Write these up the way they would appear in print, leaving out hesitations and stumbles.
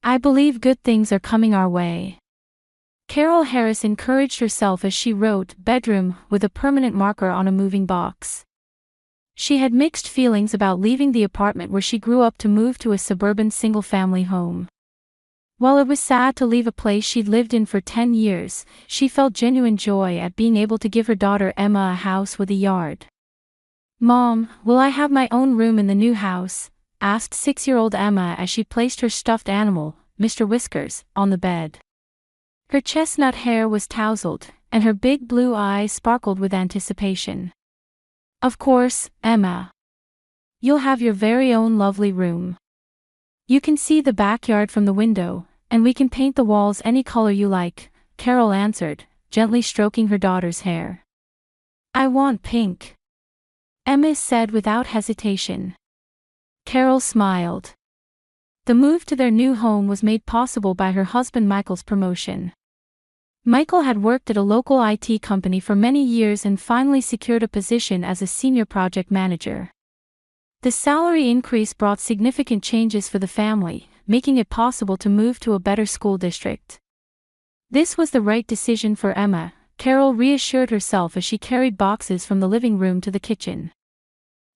I believe good things are coming our way. Carol Harris encouraged herself as she wrote bedroom with a permanent marker on a moving box. She had mixed feelings about leaving the apartment where she grew up to move to a suburban single-family home. While it was sad to leave a place she'd lived in for 10 years, she felt genuine joy at being able to give her daughter Emma a house with a yard. "Mom, will I have my own room in the new house?" asked 6-year-old Emma as she placed her stuffed animal, Mr. Whiskers, on the bed. Her chestnut hair was tousled, and her big blue eyes sparkled with anticipation. "Of course, Emma. You'll have your very own lovely room. You can see the backyard from the window, and we can paint the walls any color you like," Carol answered, gently stroking her daughter's hair. "I want pink," Emma said without hesitation. Carol smiled. The move to their new home was made possible by her husband Michael's promotion. Michael had worked at a local IT company for many years and finally secured a position as a senior project manager. The salary increase brought significant changes for the family, making it possible to move to a better school district. This was the right decision for Emma, Carol reassured herself as she carried boxes from the living room to the kitchen.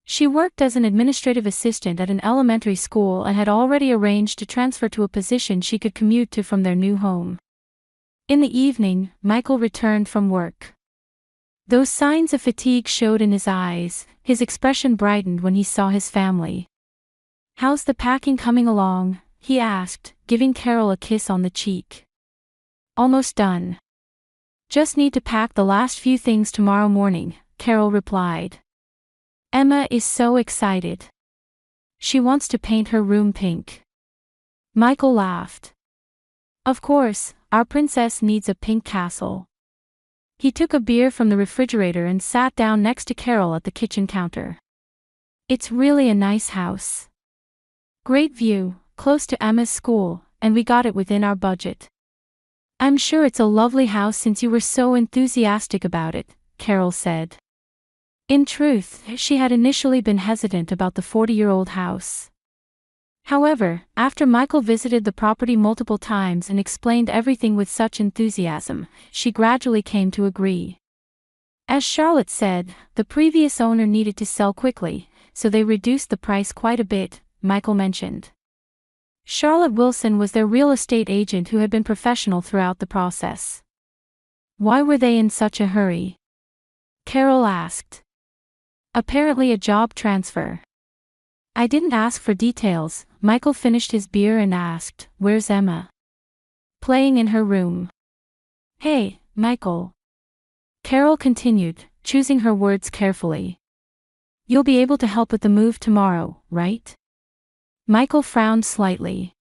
She worked as an administrative assistant at an elementary school and had already arranged to transfer to a position she could commute to from their new home. In the evening, Michael returned from work. Though signs of fatigue showed in his eyes, his expression brightened when he saw his family. "How's the packing coming along?" he asked, giving Carol a kiss on the cheek. "Almost done. Just need to pack the last few things tomorrow morning," Carol replied. Emma is so excited. She wants to paint her room pink. Michael laughed. "Of course, our princess needs a pink castle." He took a beer from the refrigerator and sat down next to Carol at the kitchen counter. "It's really a nice house. Great view, close to Emma's school, and we got it within our budget." "I'm sure it's a lovely house since you were so enthusiastic about it," Carol said. In truth, she had initially been hesitant about the 40-year-old house. However, after Michael visited the property multiple times and explained everything with such enthusiasm, she gradually came to agree. As Charlotte said, the previous owner needed to sell quickly, so they reduced the price quite a bit, Michael mentioned. Charlotte Wilson was their real estate agent who had been professional throughout the process. "Why were they in such a hurry?" Carol asked. "Apparently a job transfer. I didn't ask for details." Michael finished his beer and asked, "Where's Emma?" "Playing in her room." "Hey, Michael." Carol continued, choosing her words carefully. "You'll be able to help with the move tomorrow, right?" Michael frowned slightly.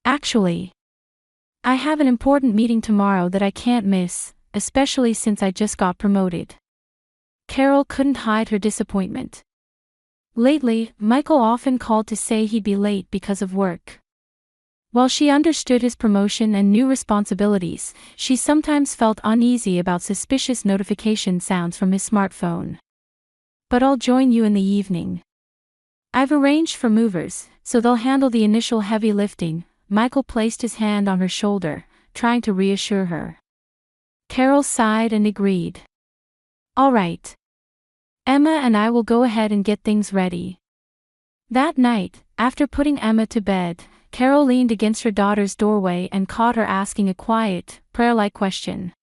"Actually, I have an important meeting tomorrow that I can't miss, especially since I just got promoted." Carol couldn't hide her disappointment. Lately, Michael often called to say he'd be late because of work. While she understood his promotion and new responsibilities, she sometimes felt uneasy about suspicious notification sounds from his smartphone. "But I'll join you in the evening. I've arranged for movers, so they'll handle the initial heavy lifting." Michael placed his hand on her shoulder, trying to reassure her. Carol sighed and agreed. "All right. Emma and I will go ahead and get things ready." That night, after putting Emma to bed, Carol leaned against her daughter's doorway and caught her asking a quiet, prayer-like question.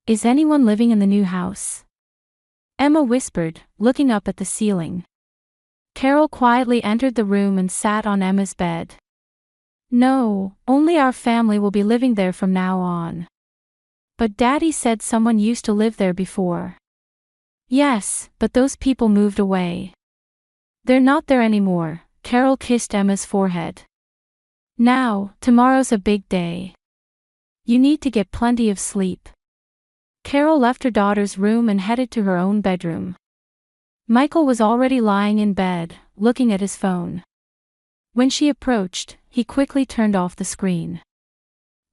"Is anyone living in the new house?" Emma whispered, looking up at the ceiling. Carol quietly entered the room and sat on Emma's bed. "No, only our family will be living there from now on. But Daddy said someone used to live there before." "Yes, but those people moved away. They're not there anymore." Carol kissed Emma's forehead. "Now, tomorrow's a big day. You need to get plenty of sleep." Carol left her daughter's room and headed to her own bedroom. Michael was already lying in bed, looking at his phone. When she approached, he quickly turned off the screen.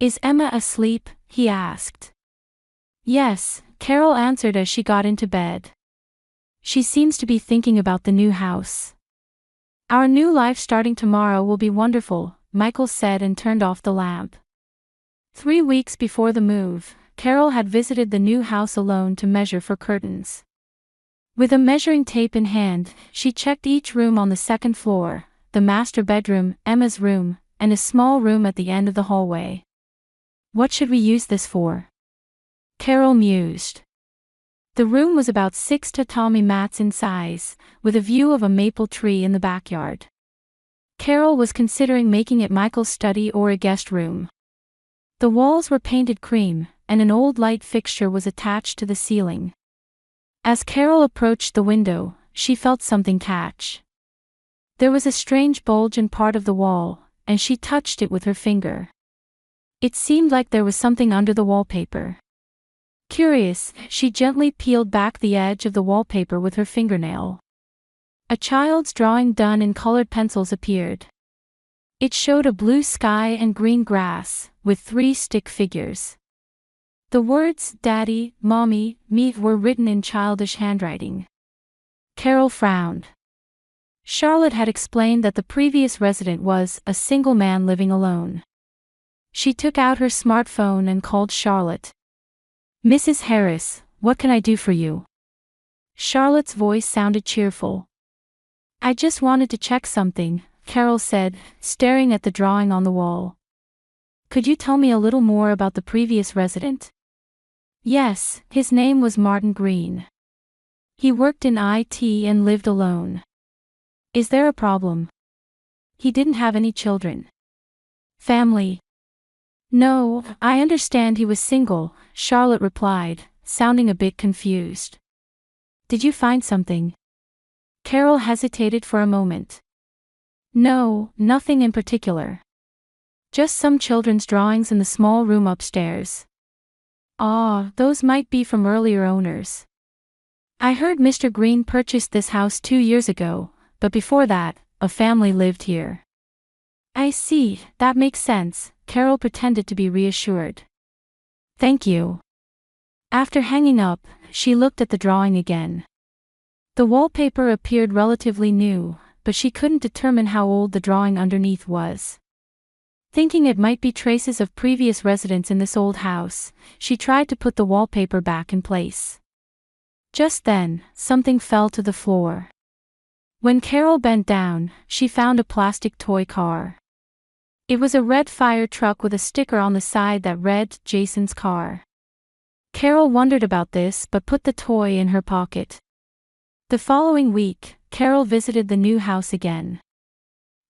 "Is Emma asleep?" he asked. "Yes," Carol answered as she got into bed. "She seems to be thinking about the new house. Our new life starting tomorrow will be wonderful," Michael said and turned off the lamp. 3 weeks before the move, Carol had visited the new house alone to measure for curtains. With a measuring tape in hand, she checked each room on the second floor, the master bedroom, Emma's room, and a small room at the end of the hallway. What should we use this for? Carol mused. The room was about 6 tatami mats in size, with a view of a maple tree in the backyard. Carol was considering making it Michael's study or a guest room. The walls were painted cream, and an old light fixture was attached to the ceiling. As Carol approached the window, she felt something catch. There was a strange bulge in part of the wall, and she touched it with her finger. It seemed like there was something under the wallpaper. Curious, she gently peeled back the edge of the wallpaper with her fingernail. A child's drawing done in colored pencils appeared. It showed a blue sky and green grass, with 3 stick figures. The words, Daddy, Mommy, me were written in childish handwriting. Carol frowned. Charlotte had explained that the previous resident was a single man living alone. She took out her smartphone and called Charlotte. Mrs. Harris, what can I do for you? Charlotte's voice sounded cheerful. I just wanted to check something, Carol said, staring at the drawing on the wall. Could you tell me a little more about the previous resident? Yes, his name was Martin Green. He worked in IT and lived alone. Is there a problem? He didn't have any children. Family? No, I understand he was single, Charlotte replied, sounding a bit confused. Did you find something? Carol hesitated for a moment. No, nothing in particular. Just some children's drawings in the small room upstairs. Ah, those might be from earlier owners. I heard Mr. Green purchased this house 2 years ago, but before that, a family lived here. I see, that makes sense, Carol pretended to be reassured. Thank you. After hanging up, she looked at the drawing again. The wallpaper appeared relatively new, but she couldn't determine how old the drawing underneath was. Thinking it might be traces of previous residents in this old house, she tried to put the wallpaper back in place. Just then, something fell to the floor. When Carol bent down, she found a plastic toy car. It was a red fire truck with a sticker on the side that read, Jason's car. Carol wondered about this but put the toy in her pocket. The following week, Carol visited the new house again.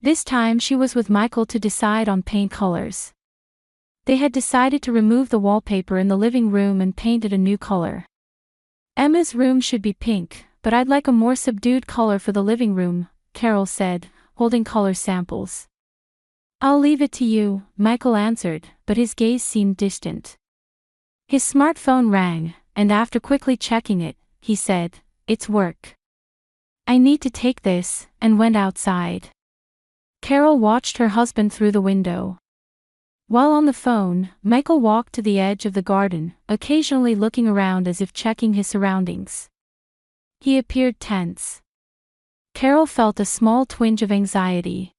This time she was with Michael to decide on paint colors. They had decided to remove the wallpaper in the living room and paint it a new color. Emma's room should be pink, but I'd like a more subdued color for the living room, Carol said, holding color samples. I'll leave it to you, Michael answered, but his gaze seemed distant. His smartphone rang, and after quickly checking it, he said, It's work. I need to take this, and went outside. Carol watched her husband through the window. While on the phone, Michael walked to the edge of the garden, occasionally looking around as if checking his surroundings. He appeared tense. Carol felt a small twinge of anxiety.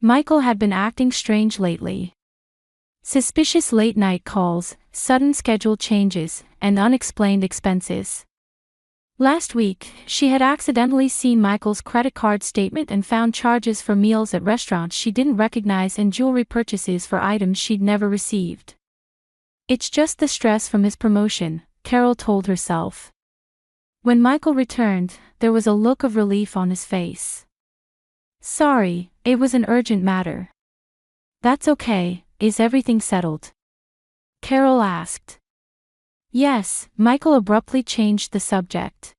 Michael had been acting strange lately. Suspicious late-night calls, sudden schedule changes, and unexplained expenses. Last week, she had accidentally seen Michael's credit card statement and found charges for meals at restaurants she didn't recognize and jewelry purchases for items she'd never received. It's just the stress from his promotion, Carol told herself. When Michael returned, there was a look of relief on his face. Sorry, it was an urgent matter. That's okay, is everything settled? Carol asked. Yes, Michael abruptly changed the subject.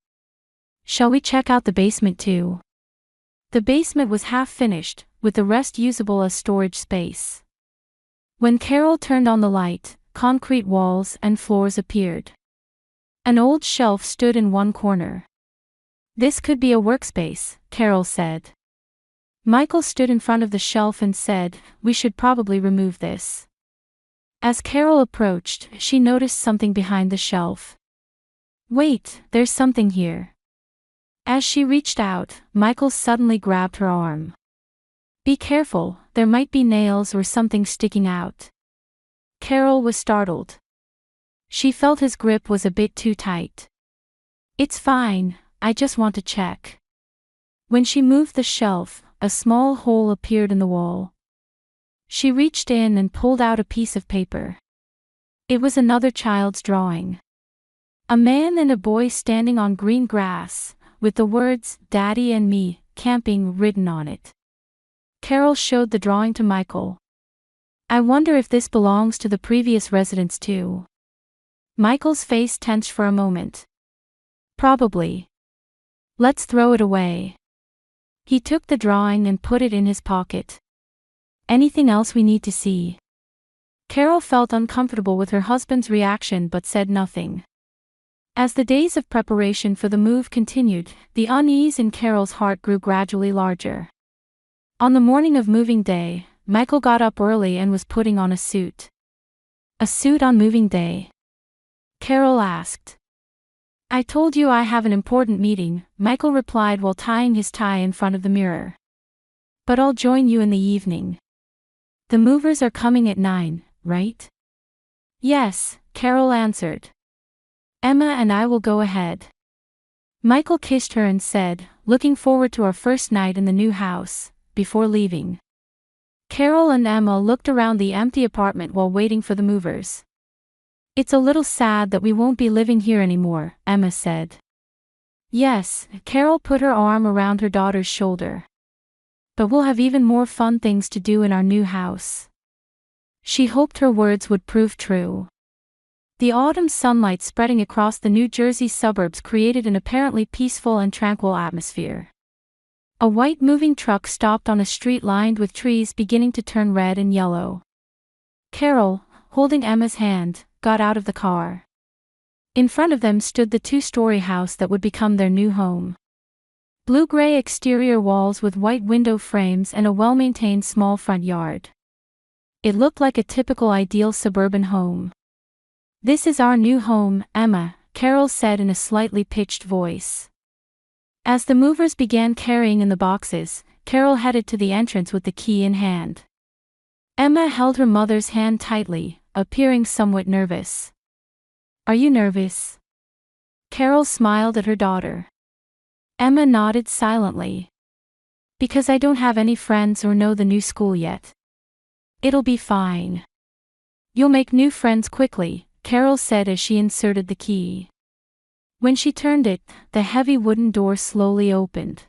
Shall we check out the basement too? The basement was half finished, with the rest usable as storage space. When Carol turned on the light, concrete walls and floors appeared. An old shelf stood in one corner. This could be a workspace, Carol said. Michael stood in front of the shelf and said, We should probably remove this. As Carol approached, she noticed something behind the shelf. Wait, there's something here. As she reached out, Michael suddenly grabbed her arm. Be careful, there might be nails or something sticking out. Carol was startled. She felt his grip was a bit too tight. It's fine, I just want to check. When she moved the shelf, a small hole appeared in the wall. She reached in and pulled out a piece of paper. It was another child's drawing. A man and a boy standing on green grass, with the words, "Daddy and me," camping written on it. Carol showed the drawing to Michael. I wonder if this belongs to the previous residents too. Michael's face tensed for a moment. Probably. Let's throw it away. He took the drawing and put it in his pocket. Anything else we need to see? Carol felt uncomfortable with her husband's reaction but said nothing. As the days of preparation for the move continued, the unease in Carol's heart grew gradually larger. On the morning of moving day, Michael got up early and was putting on a suit. A suit on moving day? Carol asked. I told you I have an important meeting, Michael replied while tying his tie in front of the mirror. But I'll join you in the evening. The movers are coming at 9, right? Yes, Carol answered. Emma and I will go ahead. Michael kissed her and said, looking forward to our first night in the new house, before leaving. Carol and Emma looked around the empty apartment while waiting for the movers. It's a little sad that we won't be living here anymore, Emma said. Yes, Carol put her arm around her daughter's shoulder. But we'll have even more fun things to do in our new house. She hoped her words would prove true. The autumn sunlight spreading across the New Jersey suburbs created an apparently peaceful and tranquil atmosphere. A white moving truck stopped on a street lined with trees beginning to turn red and yellow. Carol, holding Emma's hand, got out of the car. In front of them stood the two-story house that would become their new home. Blue-gray exterior walls with white window frames and a well-maintained small front yard. It looked like a typical ideal suburban home. This is our new home, Emma, Carol said in a slightly pitched voice. As the movers began carrying in the boxes, Carol headed to the entrance with the key in hand. Emma held her mother's hand tightly, appearing somewhat nervous. Are you nervous? Carol smiled at her daughter. Emma nodded silently. Because I don't have any friends or know the new school yet. It'll be fine. You'll make new friends quickly, Carol said as she inserted the key. When she turned it, the heavy wooden door slowly opened.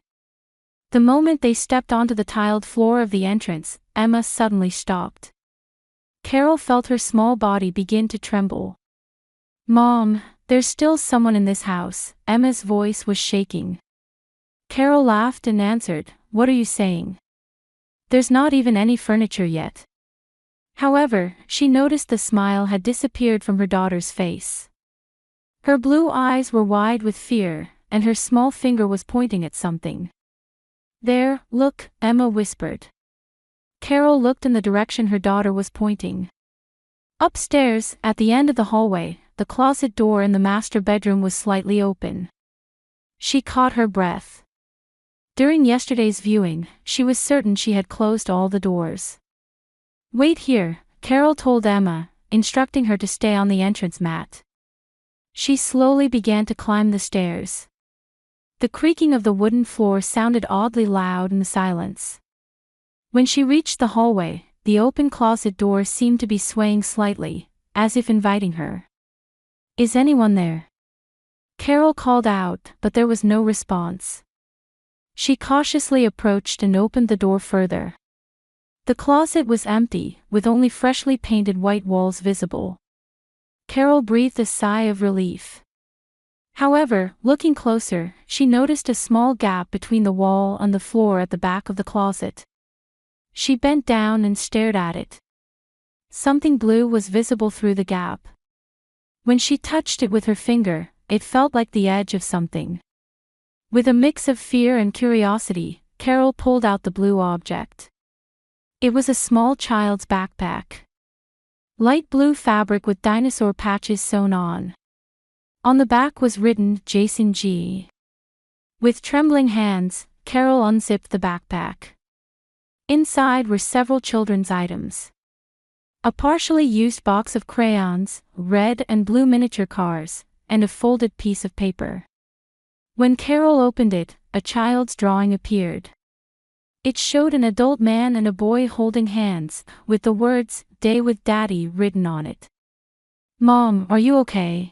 The moment they stepped onto the tiled floor of the entrance, Emma suddenly stopped. Carol felt her small body begin to tremble. Mom, there's still someone in this house, Emma's voice was shaking. Carol laughed and answered, What are you saying? There's not even any furniture yet. However, she noticed the smile had disappeared from her daughter's face. Her blue eyes were wide with fear, and her small finger was pointing at something. There, look, Emma whispered. Carol looked in the direction her daughter was pointing. Upstairs, at the end of the hallway, the closet door in the master bedroom was slightly open. She caught her breath. During yesterday's viewing, she was certain she had closed all the doors. Wait here, Carol told Emma, instructing her to stay on the entrance mat. She slowly began to climb the stairs. The creaking of the wooden floor sounded oddly loud in the silence. When she reached the hallway, the open closet door seemed to be swaying slightly, as if inviting her. Is anyone there? Carol called out, but there was no response. She cautiously approached and opened the door further. The closet was empty, with only freshly painted white walls visible. Carol breathed a sigh of relief. However, looking closer, she noticed a small gap between the wall and the floor at the back of the closet. She bent down and stared at it. Something blue was visible through the gap. When she touched it with her finger, it felt like the edge of something. With a mix of fear and curiosity, Carol pulled out the blue object. It was a small child's backpack. Light blue fabric with dinosaur patches sewn on. On the back was written, Jason G. With trembling hands, Carol unzipped the backpack. Inside were several children's items. A partially used box of crayons, red and blue miniature cars, and a folded piece of paper. When Carol opened it, a child's drawing appeared. It showed an adult man and a boy holding hands, with the words, "Day with Daddy" written on it. "Mom, are you okay?"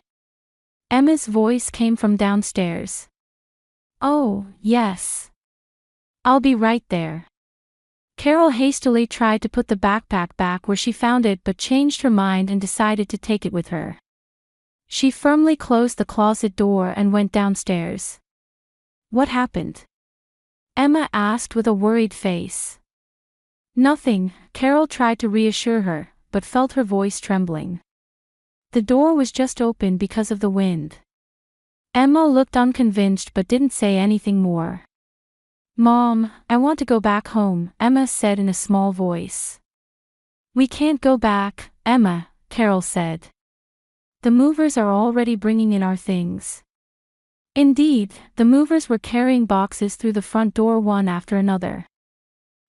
Emma's voice came from downstairs. "Oh, yes. I'll be right there." Carol hastily tried to put the backpack back where she found it but changed her mind and decided to take it with her. She firmly closed the closet door and went downstairs. "What happened?" Emma asked with a worried face. "Nothing," Carol tried to reassure her, but felt her voice trembling. "The door was just open because of the wind." Emma looked unconvinced but didn't say anything more. "Mom, I want to go back home," Emma said in a small voice. "We can't go back, Emma," Carol said. "The movers are already bringing in our things." Indeed, the movers were carrying boxes through the front door one after another.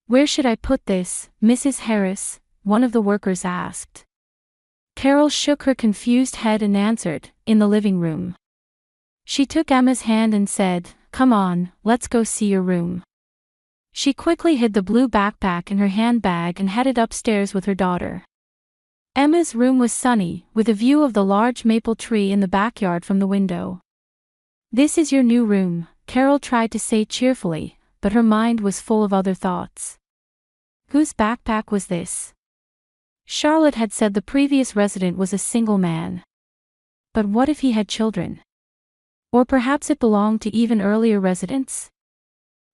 "Where should I put this, Mrs. Harris?" one of the workers asked. Carol shook her confused head and answered, "In the living room." She took Emma's hand and said, "Come on, let's go see your room." She quickly hid the blue backpack in her handbag and headed upstairs with her daughter. Emma's room was sunny, with a view of the large maple tree in the backyard from the window. "This is your new room," Carol tried to say cheerfully, but her mind was full of other thoughts. Whose backpack was this? Charlotte had said the previous resident was a single man. But what if he had children? Or perhaps it belonged to even earlier residents?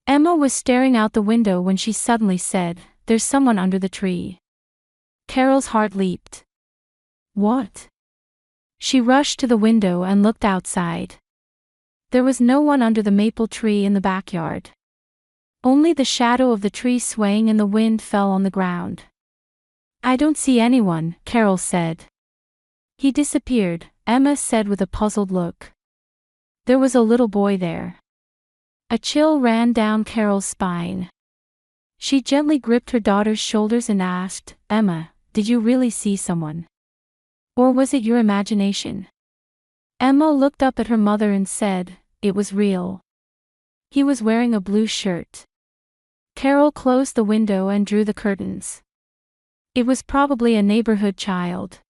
Emma was staring out the window when she suddenly said, "There's someone under the tree." Carol's heart leaped. What? She rushed to the window and looked outside. There was no one under the maple tree in the backyard. Only the shadow of the tree swaying in the wind fell on the ground. "I don't see anyone," Carol said. "He disappeared," Emma said with a puzzled look. "There was a little boy there." A chill ran down Carol's spine. She gently gripped her daughter's shoulders and asked, "Emma, did you really see someone? Or was it your imagination?" Emma looked up at her mother and said, "It was real. He was wearing a blue shirt." Carol closed the window and drew the curtains. "It was probably a neighborhood child.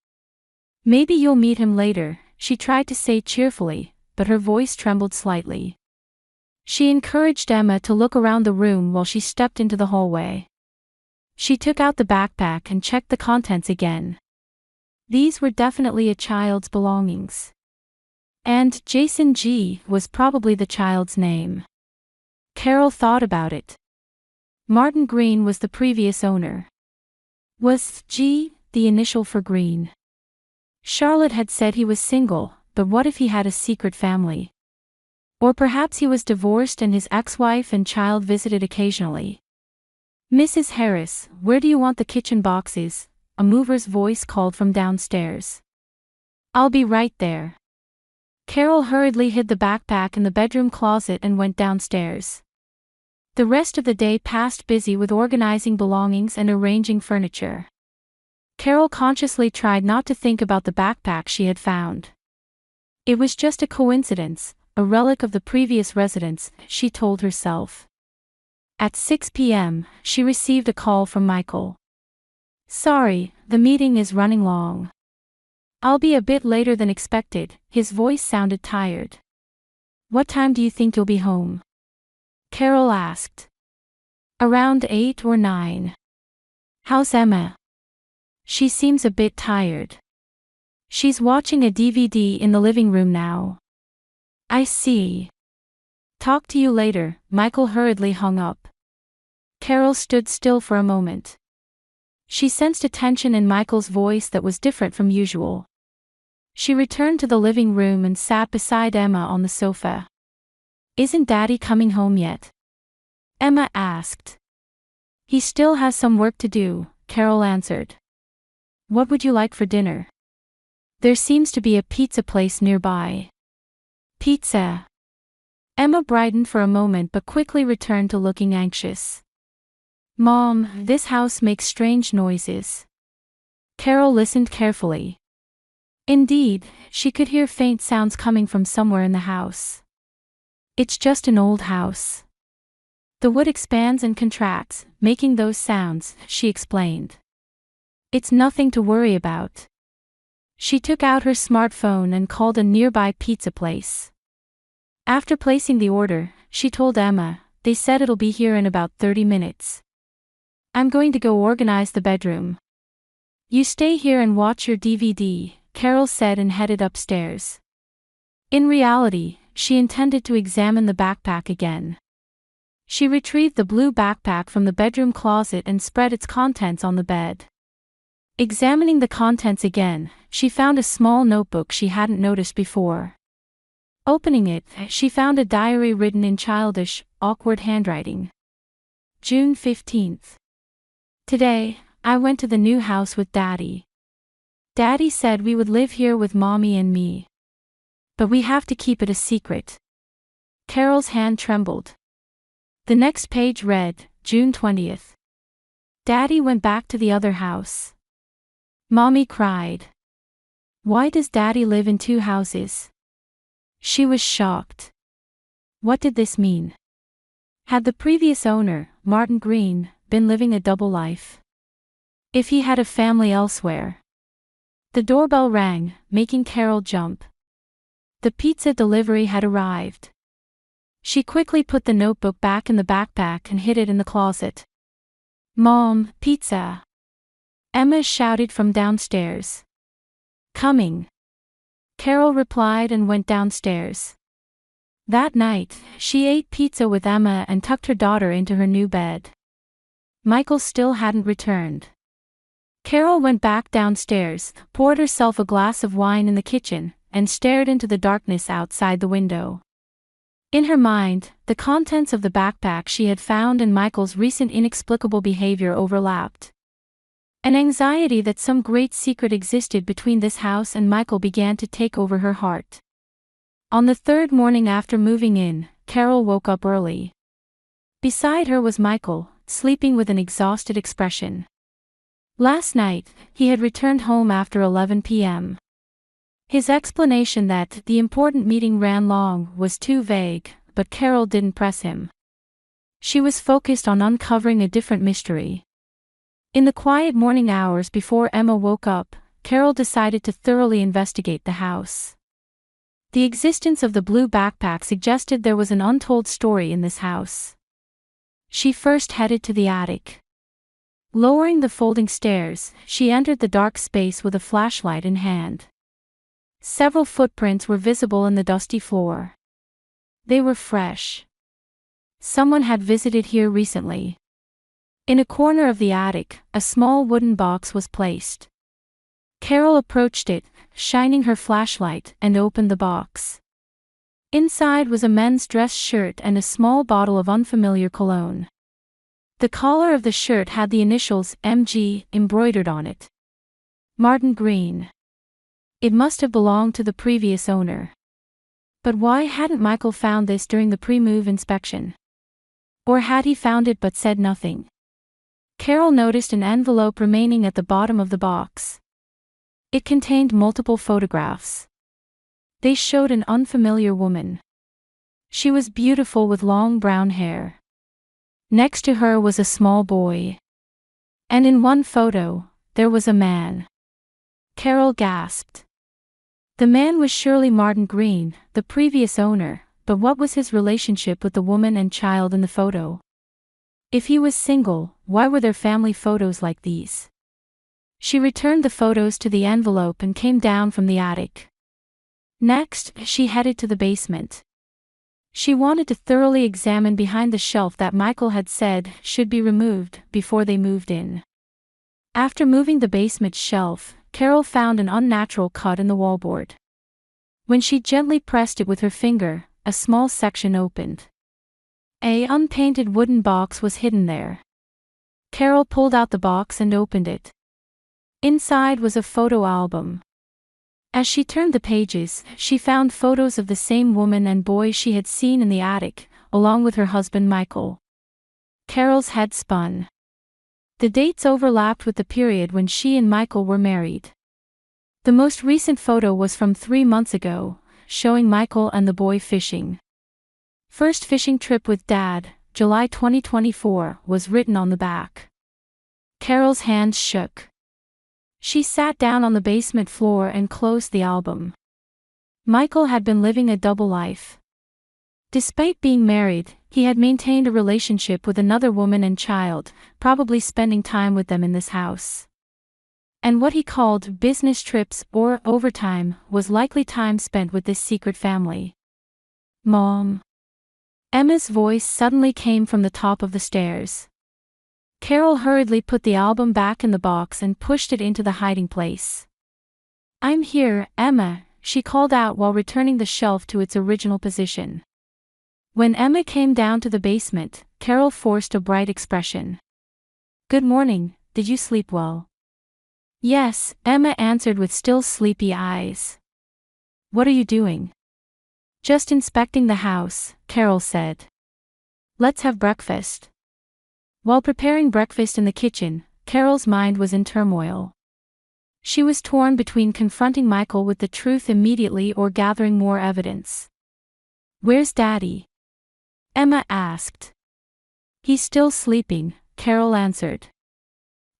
Maybe you'll meet him later," she tried to say cheerfully, but her voice trembled slightly. She encouraged Emma to look around the room while she stepped into the hallway. She took out the backpack and checked the contents again. These were definitely a child's belongings. And Jason G. was probably the child's name. Carol thought about it. Martin Green was the previous owner. Was G the initial for Green? Charlotte had said he was single, but what if he had a secret family? Or perhaps he was divorced and his ex-wife and child visited occasionally. "Mrs. Harris, where do you want the kitchen boxes?" a mover's voice called from downstairs. "I'll be right there." Carol hurriedly hid the backpack in the bedroom closet and went downstairs. The rest of the day passed busy with organizing belongings and arranging furniture. Carol consciously tried not to think about the backpack she had found. It was just a coincidence, a relic of the previous residence, she told herself. At 6 p.m., she received a call from Michael. "Sorry, the meeting is running long. I'll be a bit later than expected," his voice sounded tired. "What time do you think you'll be home?" Carol asked. "Around 8 or 9. How's Emma?" "She seems a bit tired. She's watching a DVD in the living room now." "I see. Talk to you later." Michael hurriedly hung up. Carol stood still for a moment. She sensed a tension in Michael's voice that was different from usual. She returned to the living room and sat beside Emma on the sofa. "Isn't Daddy coming home yet?" Emma asked. "He still has some work to do," Carol answered. "What would you like for dinner?" "There seems to be a pizza place nearby." "Pizza?" Emma brightened for a moment but quickly returned to looking anxious. "Mom, this house makes strange noises." Carol listened carefully. Indeed, she could hear faint sounds coming from somewhere in the house. "It's just an old house. The wood expands and contracts, making those sounds," she explained. "It's nothing to worry about." She took out her smartphone and called a nearby pizza place. After placing the order, she told Emma, "They said it'll be here in about 30 minutes. I'm going to go organize the bedroom. You stay here and watch your DVD," Carol said and headed upstairs. In reality, she intended to examine the backpack again. She retrieved the blue backpack from the bedroom closet and spread its contents on the bed. Examining the contents again, she found a small notebook she hadn't noticed before. Opening it, she found a diary written in childish, awkward handwriting. June 15th. Today, I went to the new house with Daddy. Daddy said we would live here with Mommy and me. But we have to keep it a secret. Carol's hand trembled. The next page read, June 20th. Daddy went back to the other house. Mommy cried. Why does Daddy live in 2 houses? She was shocked. What did this mean? Had the previous owner, Martin Green, been living a double life? If he had a family elsewhere? The doorbell rang, making Carol jump. The pizza delivery had arrived. She quickly put the notebook back in the backpack and hid it in the closet. Mom, pizza! Emma shouted from downstairs. Coming. Carol replied and went downstairs. That night, she ate pizza with Emma and tucked her daughter into her new bed. Michael still hadn't returned. Carol went back downstairs, poured herself a glass of wine in the kitchen, and stared into the darkness outside the window. In her mind, the contents of the backpack she had found and Michael's recent inexplicable behavior overlapped. An anxiety that some great secret existed between this house and Michael began to take over her heart. On the 3rd morning after moving in, Carol woke up early. Beside her was Michael, sleeping with an exhausted expression. Last night, he had returned home after 11 p.m. His explanation that the important meeting ran long was too vague, but Carol didn't press him. She was focused on uncovering a different mystery. In the quiet morning hours before Emma woke up, Carol decided to thoroughly investigate the house. The existence of the blue backpack suggested there was an untold story in this house. She first headed to the attic. Lowering the folding stairs, she entered the dark space with a flashlight in hand. Several footprints were visible in the dusty floor. They were fresh. Someone had visited here recently. In a corner of the attic, a small wooden box was placed. Carol approached it, shining her flashlight, and opened the box. Inside was a men's dress shirt and a small bottle of unfamiliar cologne. The collar of the shirt had the initials MG embroidered on it. Martin Green. It must have belonged to the previous owner. But why hadn't Michael found this during the pre-move inspection? Or had he found it but said nothing? Carol noticed an envelope remaining at the bottom of the box. It contained multiple photographs. They showed an unfamiliar woman. She was beautiful with long brown hair. Next to her was a small boy. And in one photo, there was a man. Carol gasped. The man was surely Martin Green, the previous owner, but what was his relationship with the woman and child in the photo? If he was single, why were there family photos like these? She returned the photos to the envelope and came down from the attic. Next, she headed to the basement. She wanted to thoroughly examine behind the shelf that Michael had said should be removed before they moved in. After moving the basement shelf, Carol found an unnatural cut in the wallboard. When she gently pressed it with her finger, a small section opened. An unpainted wooden box was hidden there. Carol pulled out the box and opened it. Inside was a photo album. As she turned the pages, she found photos of the same woman and boy she had seen in the attic, along with her husband Michael. Carol's head spun. The dates overlapped with the period when she and Michael were married. The most recent photo was from 3 months ago, showing Michael and the boy fishing. First fishing trip with Dad, July 2024, was written on the back. Carol's hands shook. She sat down on the basement floor and closed the album. Michael had been living a double life. Despite being married, he had maintained a relationship with another woman and child, probably spending time with them in this house. And what he called business trips or overtime was likely time spent with this secret family. Mom. Emma's voice suddenly came from the top of the stairs. Carol hurriedly put the album back in the box and pushed it into the hiding place. "I'm here, Emma," she called out while returning the shelf to its original position. When Emma came down to the basement, Carol forced a bright expression. "Good morning, did you sleep well?" "Yes," Emma answered with still sleepy eyes. "What are you doing?" "Just inspecting the house," Carol said. "Let's have breakfast." While preparing breakfast in the kitchen, Carol's mind was in turmoil. She was torn between confronting Michael with the truth immediately or gathering more evidence. "Where's Daddy?" Emma asked. "He's still sleeping," Carol answered.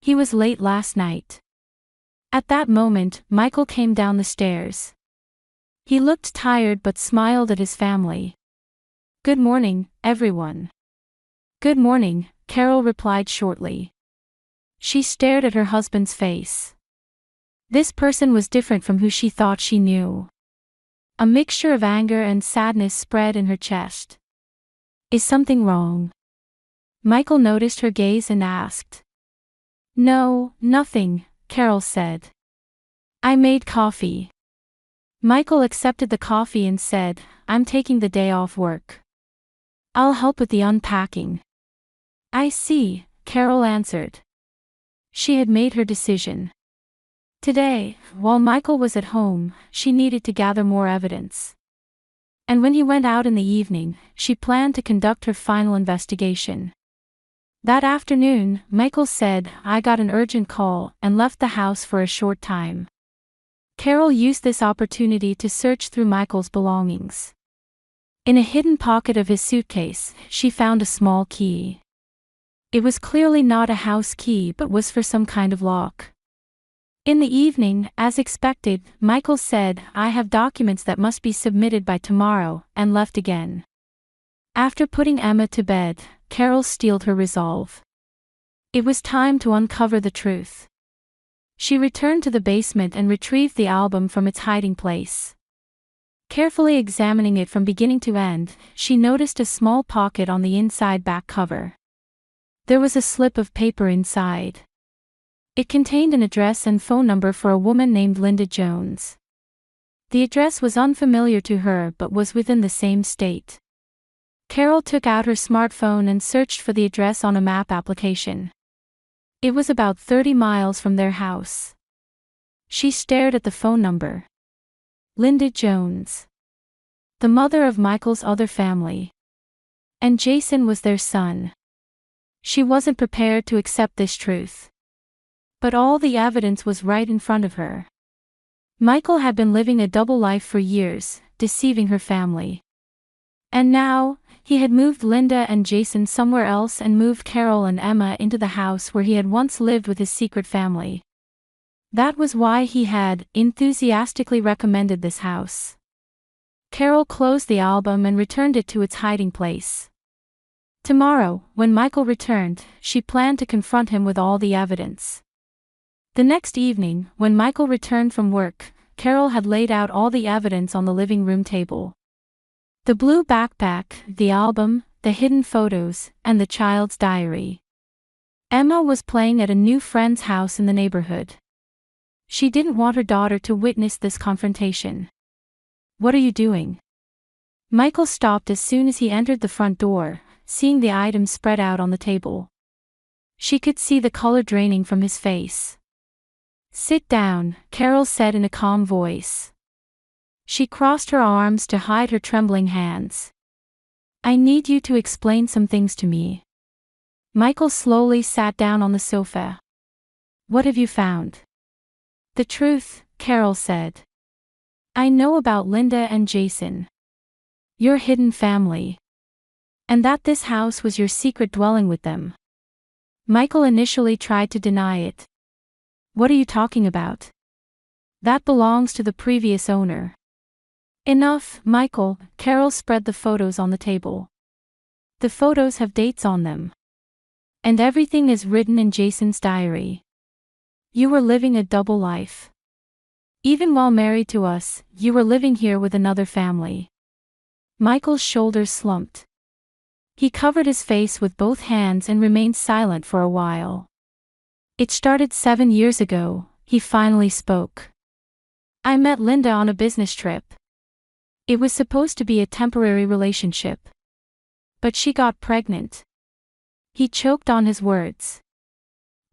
"He was late last night." At that moment, Michael came down the stairs. He looked tired but smiled at his family. "Good morning, everyone." "Good morning," Carol replied shortly. She stared at her husband's face. This person was different from who she thought she knew. A mixture of anger and sadness spread in her chest. "Is something wrong?" Michael noticed her gaze and asked. "No, nothing," Carol said. "I made coffee." Michael accepted the coffee and said, "I'm taking the day off work. I'll help with the unpacking." "I see," Carol answered. She had made her decision. Today, while Michael was at home, she needed to gather more evidence. And when he went out in the evening, she planned to conduct her final investigation. That afternoon, Michael said, "I got an urgent call," and left the house for a short time. Carol used this opportunity to search through Michael's belongings. In a hidden pocket of his suitcase, she found a small key. It was clearly not a house key but was for some kind of lock. In the evening, as expected, Michael said, "I have documents that must be submitted by tomorrow," and left again. After putting Emma to bed, Carol steeled her resolve. It was time to uncover the truth. She returned to the basement and retrieved the album from its hiding place. Carefully examining it from beginning to end, she noticed a small pocket on the inside back cover. There was a slip of paper inside. It contained an address and phone number for a woman named Linda Jones. The address was unfamiliar to her but was within the same state. Carol took out her smartphone and searched for the address on a map application. It was about 30 miles from their house. She stared at the phone number. Linda Jones. The mother of Michael's other family. And Jason was their son. She wasn't prepared to accept this truth. But all the evidence was right in front of her. Michael had been living a double life for years, deceiving her family. And now, he had moved Linda and Jason somewhere else and moved Carol and Emma into the house where he had once lived with his secret family. That was why he had enthusiastically recommended this house. Carol closed the album and returned it to its hiding place. Tomorrow, when Michael returned, she planned to confront him with all the evidence. The next evening, when Michael returned from work, Carol had laid out all the evidence on the living room table. The blue backpack, the album, the hidden photos, and the child's diary. Emma was playing at a new friend's house in the neighborhood. She didn't want her daughter to witness this confrontation. "What are you doing?" Michael stopped as soon as he entered the front door, seeing the items spread out on the table. She could see the color draining from his face. "Sit down," Carol said in a calm voice. She crossed her arms to hide her trembling hands. "I need you to explain some things to me." Michael slowly sat down on the sofa. What have you found? The truth, Carol said. I know about Linda and Jason. Your hidden family. And that this house was your secret dwelling with them. Michael initially tried to deny it. What are you talking about? That belongs to the previous owner. Enough, Michael, Carol spread the photos on the table. The photos have dates on them. And everything is written in Jason's diary. You were living a double life. Even while married to us, you were living here with another family. Michael's shoulders slumped. He covered his face with both hands and remained silent for a while. It started 7 years ago, he finally spoke. I met Linda on a business trip. It was supposed to be a temporary relationship. But she got pregnant. He choked on his words.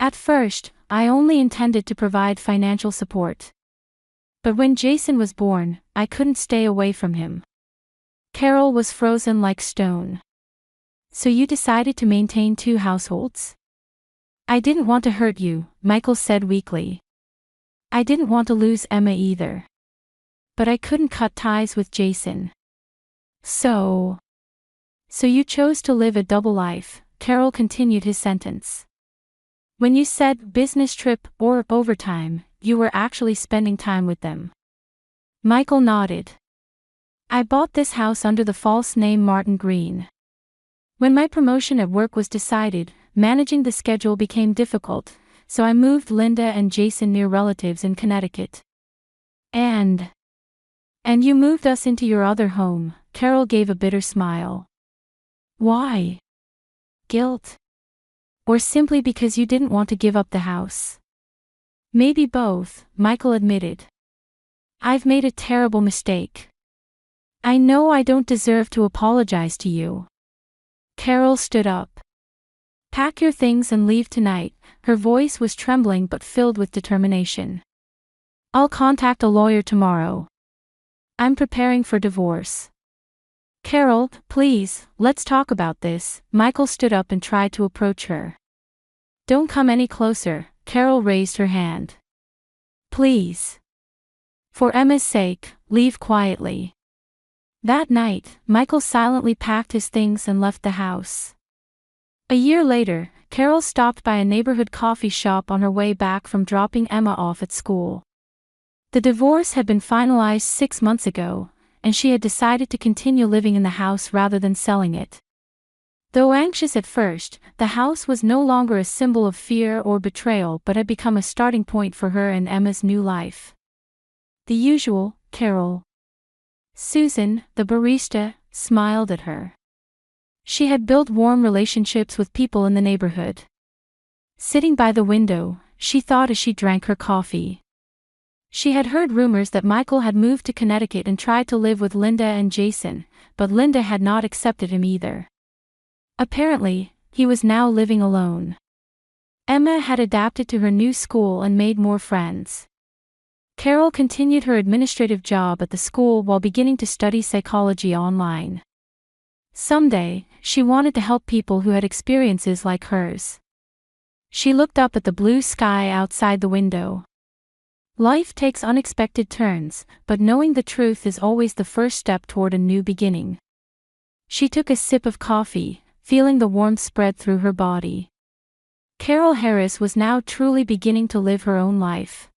At first, I only intended to provide financial support. But when Jason was born, I couldn't stay away from him. Carol was frozen like stone. So you decided to maintain 2 households? I didn't want to hurt you, Michael said weakly. I didn't want to lose Emma either. But I couldn't cut ties with Jason. So you chose to live a double life, Carol continued his sentence. When you said business trip or overtime, you were actually spending time with them. Michael nodded. I bought this house under the false name Martin Green. When my promotion at work was decided, managing the schedule became difficult, so I moved Linda and Jason near relatives in Connecticut. And you moved us into your other home, Carol gave a bitter smile. Why? Guilt? Or simply because you didn't want to give up the house? Maybe both, Michael admitted. I've made a terrible mistake. I know I don't deserve to apologize to you. Carol stood up. Pack your things and leave tonight, her voice was trembling but filled with determination. I'll contact a lawyer tomorrow. I'm preparing for divorce. Carol, please, let's talk about this, Michael stood up and tried to approach her. Don't come any closer, Carol raised her hand. Please. For Emma's sake, leave quietly. That night, Michael silently packed his things and left the house. A year later, Carol stopped by a neighborhood coffee shop on her way back from dropping Emma off at school. The divorce had been finalized 6 months ago, and she had decided to continue living in the house rather than selling it. Though anxious at first, the house was no longer a symbol of fear or betrayal but had become a starting point for her and Emma's new life. The usual, Carol. Susan, the barista, smiled at her. She had built warm relationships with people in the neighborhood. Sitting by the window, she thought as she drank her coffee. She had heard rumors that Michael had moved to Connecticut and tried to live with Linda and Jason, but Linda had not accepted him either. Apparently, he was now living alone. Emma had adapted to her new school and made more friends. Carol continued her administrative job at the school while beginning to study psychology online. Someday, she wanted to help people who had experiences like hers. She looked up at the blue sky outside the window. Life takes unexpected turns, but knowing the truth is always the first step toward a new beginning. She took a sip of coffee, feeling the warmth spread through her body. Carol Harris was now truly beginning to live her own life.